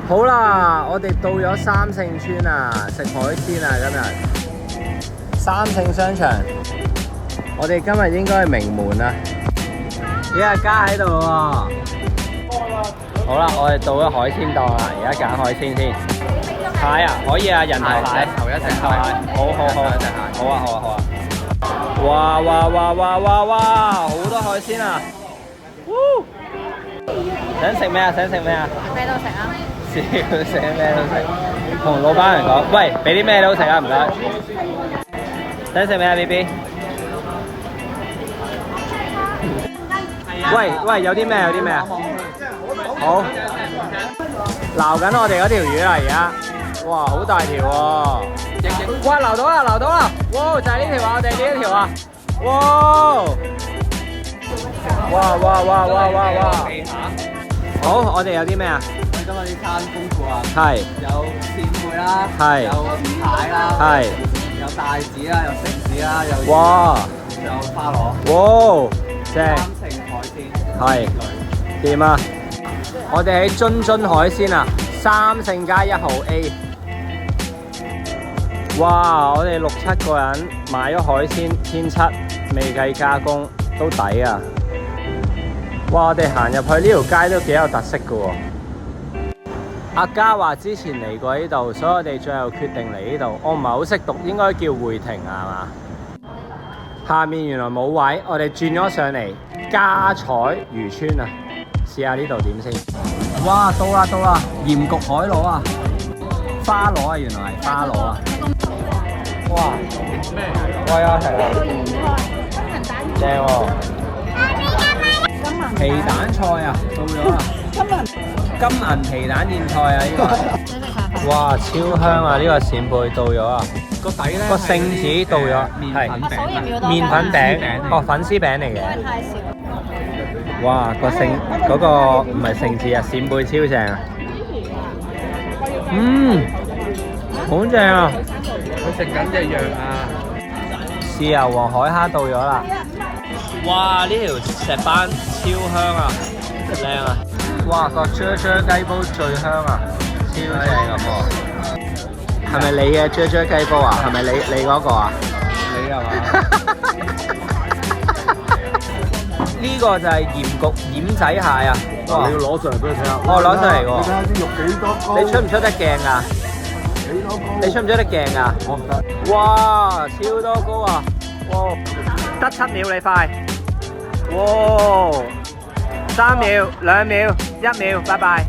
好啦，我哋到咗三聖村啊，食海鮮啊，今日三聖商場，我哋今日應該係名門啊，而家加喺度喎。好啦，我哋到咗海鮮檔啦，而家揀海鮮先。蟹啊，可以啊，人頭蟹，頭一隻蟹，好好好，一隻蟹，好啊好啊好啊！哇哇哇哇哇哇，好多海鮮啊！想食咩啊？想食咩啊？咩都食啊！笑死，咩都食。同老闆人講，喂，俾啲咩都食啊，唔該。想食咩啊 ，BB？ 喂喂，有啲咩？有啲咩啊？好，撈緊我哋嗰條魚啦，而家。哇，好大條喎！哇，撈到啦，撈到啦！哇，就係呢條啊，我哋呢一條啊！哇！哇哇哇哇哇哇！好，我哋有啲咩啊？我哋今日啲餐豐富啊！係。有扇貝啦，係。有蟹啦，係。有帶子啦，有繩子啦，有哇！有花螺。哇！正。三聖海鮮。係。掂啊！我哋喺津津海鮮啊，三聖街1號 A。哇！我哋6、7個人買咗海鮮1700，未計加工，都抵啊！哇！我哋行入去呢條街都幾有特色㗎喎。阿嘉話之前嚟過呢度，所以我哋最後決定嚟呢度。我唔係好識讀，應該叫會亭啊，係嘛？下面原來冇位，我哋轉咗上嚟嘉彩漁村啊！試下呢度點先。哇！到啦到啦，鹽焗海螺啊，花螺啊，原來係花螺啊！哇！喂啊，係啊！正喎！皮蛋菜啊，到咗啦！金銀皮蛋燕菜啊，呢個哇，超香啊！呢個扇貝到咗啊！個底咧，個聖子到咗，係麵粉餅，哦，粉絲餅嚟嘅。太少。哇！個聖嗰個唔係聖子啊，扇貝超正啊！好正啊！佢食緊隻羊啊！豉油皇海蝦到咗啦！哇！呢條石斑超香啊，靚啊！哇！個啫啫雞煲最香啊，超正咁喎！係咪你嘅啫啫雞煲啊？係咪你嗰個啊？你係嘛？呢個就係鹽焗奄仔蟹啊！哇！你要攞上嚟俾佢睇下。我攞上嚟喎。你睇下啲肉幾多高？你出唔出得鏡㗎？幾多高？你出唔出得鏡㗎？我唔得。哇！超多高啊！哇！得7秒你快。哇！3秒、2秒、1秒，拜拜。